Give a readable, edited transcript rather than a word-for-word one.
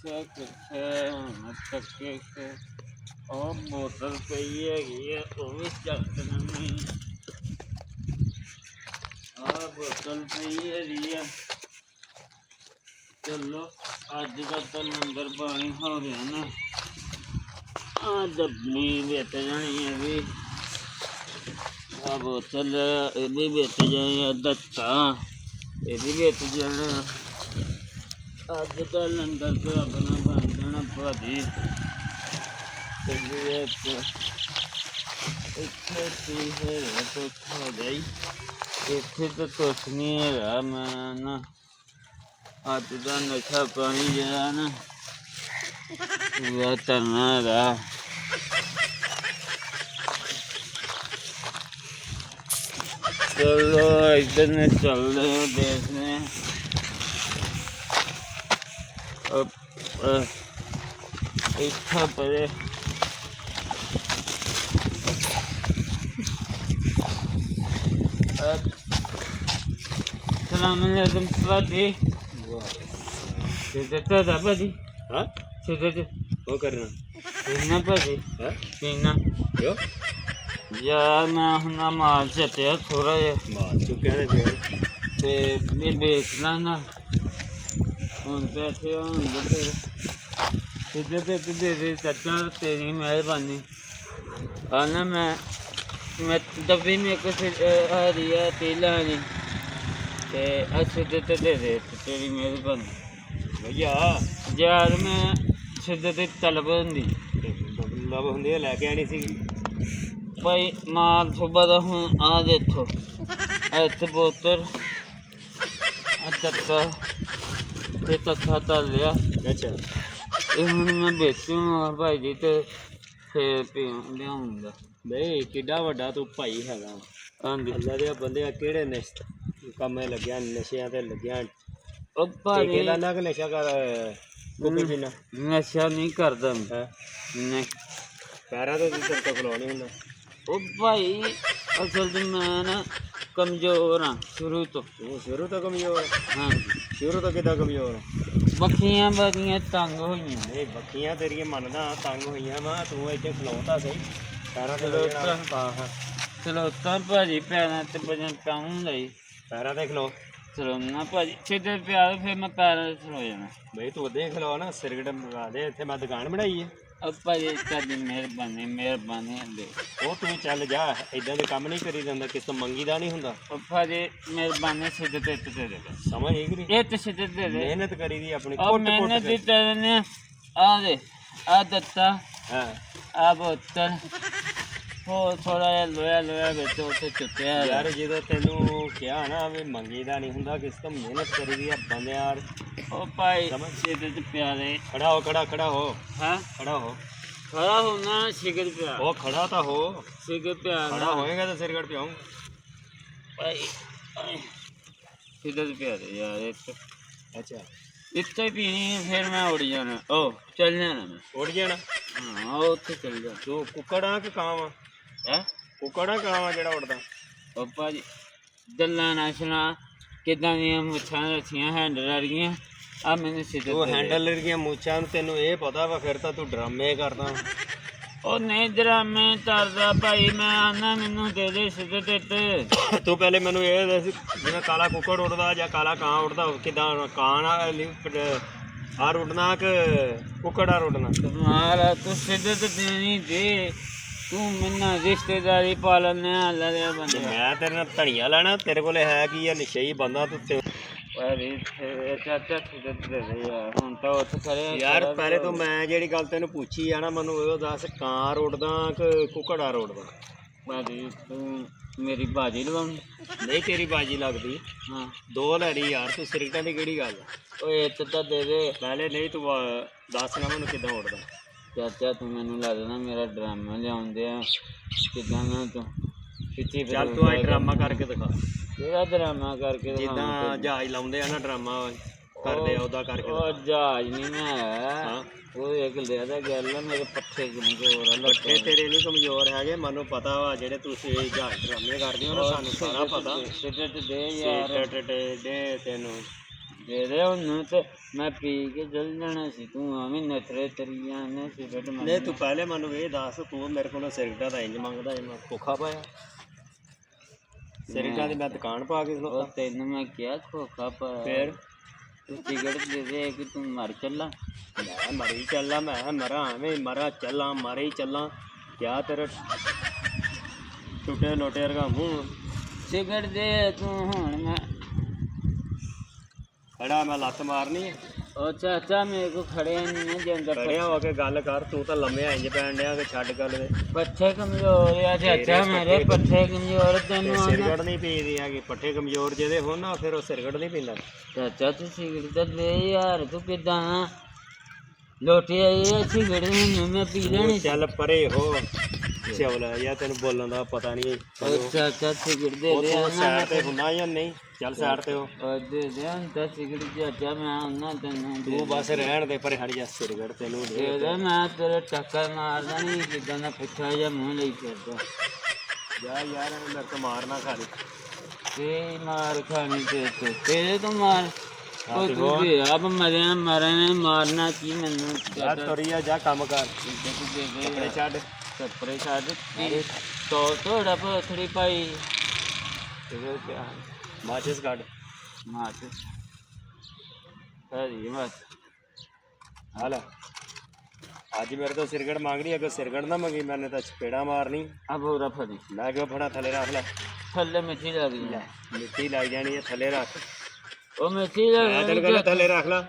ਕਿੱਥੇ ਕਿੱਥੇ ਹੁਣ ਤੱਕੇ ਕਿ ਉਹ ਬੋਤਲ ਪਈ ਹੈਗੀ ਹੈ ਉਹ ਵੀ ਚੱਕ ਨਹੀਂ। ਆਹ ਬੋਤਲ ਪਈ ਹੈਗੀ ਆ। ਚਲੋ ਅੱਜ ਦਾ ਤਾਂ ਲੰਗਰ ਪਾਣੀ ਹੋ ਗਿਆ ਨਾ। ਆ ਡੱਬੀ ਵਿੱਚ ਜਾਣੀ ਹੈ ਵੀ ਆ ਬੋਤਲ ਇਹ ਵੀ ਵਿੱਚ ਜਾਣੀ ਆ। ਦੱਤਾ ਇਹ ਵੀ ਵਿੱਚ ਜਾਣਾ। ਅੱਜ ਦਾ ਲੰਗਰ ਤਾਂ ਆਪਣਾ ਬਣ ਜਾਣਾ ਭਾਜੀ। ਇੱਥੇ ਕੀ ਹੈਗਾ ਕੁਛ ਹੋ ਜਾਈ। ਇੱਥੇ ਤਾਂ ਕੁਛ ਨਹੀਂ ਹੈਗਾ। ਮੈਂ ਨਾ ਅੱਜ ਦਾ ਨਸ਼ਾ ਪਾਣੀ ਜਿਹੜਾ ਨਾ ਪੂਰਾ ਕਰਨਾ ਹੈਗਾ। चलो इधर में चल रहे हो देखने। अब इतना पड़े Assalamualaikum Padi. Siddhartha था Padi? हाँ? Siddhartha वो करना पीना Padi? हाँ? पीना क्यों? यार मैं नमाज चते थोड़ा मार तू कहने दे ये बेचना ना उन पैसे सीधे पे दे दे चाचा तेरी मेहरबानी। आना मैं दबी में कुछ आ रही है तेला नहीं ते सीधे ते दे दे तेरी मेहरबानी भैया। यार मैं सीधे ते तलब होंदी लैके आनी सी भाई माल सुबह का हूँ आ देखो इतने बोतल चक्का ते कट्ठा तल लिया। अच्छा ये हूँ मैं बेचूंगा भाई जी तो फिर लियाऊंगा। नहीं किड्डा वड्डा तू भाई हैगा। हाँ जी अल्लाह दे बंदे केड़े कम्मे लग्या नशियां ते लग्या। ओ भाई लाना कि नशा कर गोभी पीना? नशा नहीं करदा मैं पैरां तो तक खलो नहीं हुंदा। ओ भाई असल तो मैं ना कमजोर हाँ शुरू तो कमजोर। हाँ शुरू तो कितना कमजोर? बखियां बड़ियां तंग हुई नहीं बखियां तेरिया मनदा तंग हुई वा तू इतने खलोता सही पैरां खलोता भाजी पैरां ते बजन टाऊं लई पैरां ते खलो चलोना भाजी सीधे प्यार फिर मैं पैरां ते खलो जाना। भाई तू उदे खलो ना सिरगट मंगा दे इत्थे मैं दुकान बनाई है। अब भाजी तेरी मेहरबानी मेहरबानी दे वो तू चल जा इदां दे काम नहीं करी जांदा किस तो मंगी दा नहीं हुंदा। ओ भाजी मेहरबानी सीधे ते दे दे समझ ही नहीं ये तो सीधे दे दे मेहनत करी दी अपनी कोट मेहनत दी तेने आ दे आ दत्ता। हां आ बोतल हो थोड़ा लोया लोया बेचो उसे चुत्या यार जो तेनू क्या ना भी मंगी दा नहीं हुंदा किस तो मेहनत करी दी बंदे यार। ओ भाई सीधे ते प्यारे खड़ा हो खड़ा हो। हाँ खड़ा हो ना सिगरेट पिया ओ खड़ा तो हो सिगरेट पिया खड़ा होएगा तो सिगरेट पियाऊं भाई सीधे ते पिया दे यार एक। अच्छा इतने पीनी फिर मैं उड़ जाना। ओ चल जाना मैं उड़ जाना। हाँ उत्थे चल जा तू कुकड़ा कि कां है कुकड़ा कां जेड़ा उड़दा? ओ भाजी दल्ला ना सुना किदां दियां मुछां रखियां हैंडल वालियां आ मैंने सीधे वो हैंडल लड़कियां मुछां तेनू ये पता वा फिर तो तू ड्रामे करदा। ओ नहीं ड्रामे करदा भाई मैं आना मैनू दे दे सीधे ते तू पहले मैनू ये दस जिवें काला कुकड़ उड़दा जां काला कां उड़दा किदां कां आ उड़ना कि कुकड़ आ उड़ना? तुम्हारा तू सीधे ते देनी दे तू मैनू रिश्तेदारी पालने आला दे बंदे मैं तेरे नाल धड़िया लैना तेरे कोल है की है नशेई बंदा तू चाचा ਹੁਣ ਤਾਂ ਉੱਥੇ ਕਰੇ ਯਾਰ ਪਹਿਲੇ ਤੋਂ ਮੈਂ ਜਿਹੜੀ ਗੱਲ ਤੈਨੂੰ ਪੁੱਛੀ ਆ ਨਾ ਮੈਨੂੰ ਉਹ ਦੱਸ ਕਾਂ ਰੋੜਦਾ ਕਿ ਕੁਕੜਾ ਰੋੜਦਾ? ਬਾਜੀ ਤੂੰ ਮੇਰੀ ਬਾਜੀ ਲਵਾਉਣੀ? ਨਹੀਂ ਤੇਰੀ ਬਾਜੀ ਲੱਗਦੀ। ਹਾਂ ਦੋ ਲੈ ਲਈ ਯਾਰ ਤੂੰ ਸਿਰਕਟਾਂ ਦੀ ਕਿਹੜੀ ਗੱਲ? ਓਏ ਇੱਕ ਤਾਂ ਦੇ ਦੇ ਪਹਿਲੇ ਨਹੀਂ ਤੂੰ ਦੱਸ ਨਾ ਮੈਨੂੰ ਕਿੱਦਾਂ ਉੜਦਾ। ਚਾਚਾ ਤੂੰ ਮੈਨੂੰ ਲਾ ਦੇਣਾ ਮੇਰਾ ਡਰਾਮਾ ਲਿਆਉਂਦੇ ਆ ਕਿੱਦਾਂ ਨਾ ਤੂੰ ਪਿੱਛੇ ਚੱਲ ਤੂੰ ਆ ਡਰਾਮਾ ਕਰਕੇ ਦਿਖਾ। ਕਿਹੜਾ ਡਰਾਮਾ ਕਰਕੇ ਜਿੱਦਾਂ ਜਹਾਜ਼ ਲਾਉਂਦੇ ਆ ਨਾ ਡਰਾਮਾ ਕਰਦੇ ਆ ਉਹਦਾ ਕਰਕੇ। ਉਹ ਜਹਾਜ਼ ਨਹੀਂ ਮੈਂ ਹਾਂ ਉਹ ਇੱਕ ਲਿਆ ਤਾਂ ਗੱਲ ਆ ਮੇਰੇ ਪੱਠੇ ਕਮਜ਼ੋਰ ਆ। ਪੱਠੇ ਤੇਰੇ ਨਹੀਂ ਕਮਜ਼ੋਰ ਹੈਗੇ ਮੈਨੂੰ ਪਤਾ ਵਾ ਜਿਹੜੇ ਤੁਸੀਂ ਜਹਾਜ਼ ਡਰਾਮੇ ਕਰਦੇ ਹੋ ਨਾ ਸਾਨੂੰ ਸਾਰਾ ਪਤਾ। ਸਿੱਧੇ ਤੇ ਦੇ ਯਾਰ ਦੇ ਤੈਨੂੰ ਦੇ ਦੇ ਉਹਨੂੰ ਤੇ ਮੈਂ ਪੀ ਕੇ ਚੱਲ ਜਾਣਾ ਸੀ ਤੂੰ ਐਵੇਂ ਨਖਰੇ ਤਰੀ ਜਾਂਦੇ ਸਿਗਰਟ ਨਹੀਂ ਤੂੰ ਪਹਿਲੇ ਮੈਨੂੰ ਇਹ ਦੱਸ ਤੂੰ ਮੇਰੇ ਕੋਲੋਂ ਸਿਗਰਟਾਂ ਦਾ ਇੰਜ ਮੰਗਦਾ ਮੈਂ ਖੋਖਾ ਪਾਇਆ ਸਿਗਰਟਾਂ ਦੀ ਮੈਂ ਦੁਕਾਨ ਪਾ ਕੇ ਖਲੋਤਾ ਤੈਨੂੰ ਮੈਂ ਕਿਹਾ ਖੋਖਾ ਪਾਇਆ ਫਿਰ ਤੂੰ ਸਿਗਰਟ ਦੇ ਦੇ ਕਿ ਤੂੰ ਮਰ ਚੱਲਾ ਮੈਂ ਮਰੀ ਚੱਲਾਂ ਮੈਂ ਮਰਾਂ ਐਵੇਂ ਮਰਾਂ ਚੱਲਾਂ ਮਾਰੇ ਹੀ ਚੱਲਾਂ ਕਿਆ ਤੇਰਾ ਟੁੱਟੇ ਲੋਟੇ ਵਰਗਾ ਮੂੰਹ ਸਿਗਰਟ ਦੇ ਤੂੰ ਹੁਣ ਮੈਂ ਖੜਾ ਮੈਂ ਲੱਤ ਮਾਰਨੀ ਹੈ ਉਹ ਚਾਚਾ ਮੇਰੇ ਕੋ ਖੜਿਆ ਨਹੀਂ ਹੈ ਜੇ ਅੰਦਰ ਖੜਿਆ ਹੋ ਕੇ ਗੱਲ ਕਰ ਤੂੰ ਤਾਂ ਲੰਮੇ ਇੰਜ ਪੈਣ ਡਿਆ ਕਿ ਛੱਡ ਗੱਲ ਦੇ ਪੱਠੇ ਕਮਜ਼ੋਰ ਆ ਚਾਚਾ ਮੇਰੇ ਪੱਠੇ ਕਮਜ਼ੋਰ ਤੈਨੂੰ ਸਿਰਗੜ ਨਹੀਂ ਪੀਦੀ ਹੈਗੀ ਪੱਠੇ ਕਮਜ਼ੋਰ ਜਿਹਦੇ ਹੋਣ ਨਾ ਫਿਰ ਉਹ ਸਿਰਗੜ ਨਹੀਂ ਪੀਂਦਾ ਚਾਚਾ ਤੂੰ ਸਿਗਰਟ ਤਾਂ ਲੈ ਯਾਰ ਤੂੰ ਕਿੱਦਾਂ ਲੋਟੇ ਆਈ ਸਿਗਰਟ ਨੂੰ ਮੈਂ ਪੀ ਲੈਣੀ ਚੱਲ ਪਰੇ ਹੋ ਚਵਲਾ ਯਾ ਤੈਨੂੰ ਬੋਲਣ ਦਾ ਪਤਾ ਨਹੀਂ ਚਾਚਾ ਸਿਗਰਟ ਦੇ ਉਹ ਦੇ ਤੂੰ ਸਾਈਡ ਤੇ ਹੁੰਨਾ ਜਾਂ ਨਹੀਂ ਚੱਲ ਸਾਈਡ ਤੇ ਹੋ ਦੇ ਦੇ ਅੰਤਾ ਸਿਗਰਟ ਚਾਚਾ ਮੈਂ ਉਹਨਾਂ ਤੈਨੂੰ ਤੂੰ ਬਸ ਰਹਿਣ ਦੇ ਪਰੇ ਹਟ ਜਾ ਸਿਰਗੜ ਤੈਨੂੰ ਦੇ ਦੇ ਮੈਂ ਤੇਰੇ ਟੱਕਰ ਮਾਰਦਾ ਨਹੀਂ ਜਿੱਦਾਂ ਦਾ ਪੁੱਛਾ ਜਾਂ ਮੂੰਹ ਲਈ ਫਿਰਦਾ ਜਾ ਯਾਰ ਮੇਰੇ ਤੋਂ ਮਾਰ ਨਾ ਖਾ ਲਈ ਤੇ ਮਾਰ ਖਾਣੀ ਤੇਰੇ ਤੋਂ ਮਾਰ ਉਹ ਤੂੰ ਵੀ ਆਪ ਮਰਿਆ ਮਰਨੇ ਮਾਰਨਾ ਕੀ ਮੈਨੂੰ ਜਾ ਤੁਰੀਆ ਜਾ ਕੰਮ ਕਰ ਕੱਪੜੇ ਛੱਡ ਕੱਪੜੇ ਛੱਡ ਤੋ ਥੋੜਾ ਪਥੜੀ ਪਾਈ ਮਾਚਿਸ ਕੱਢ ਮਾਤ ਹਰੀ ਮਾਤ ਹਾਲ ਅੱਜ ਮੇਰੇ ਤੋਂ ਸਿਰਗੜ ਮੰਗ ਰਹੀ ਅਗਰ ਸਿਰਗੜ ਨਾ ਮੰਗੀ ਮੈਨੇ ਤਾਂ ਚਪੇੜਾ ਮਾਰਨੀ ਅਬ ਹੋ ਰਾ ਫੜੀ ਮੈਂ ਕਿਉਂ ਫੜਾ ਥੱਲੇ ਰੱਖ ਲੈ ਥੱਲੇ ਮਿੱਟੀ ਲੱਗ ਗਈ ਮਿੱਟੀ ਲੱਗ ਜਾਣੀ ਹੈ ਥੱਲੇ ਰੱਖ ਉਹ ਮਿੱਟੀ ਲੱਗ ਮੈਂ ਤੈਨੂੰ ਕਹਿੰਦਾ ਥੱਲੇ ਰੱਖ ਲੈ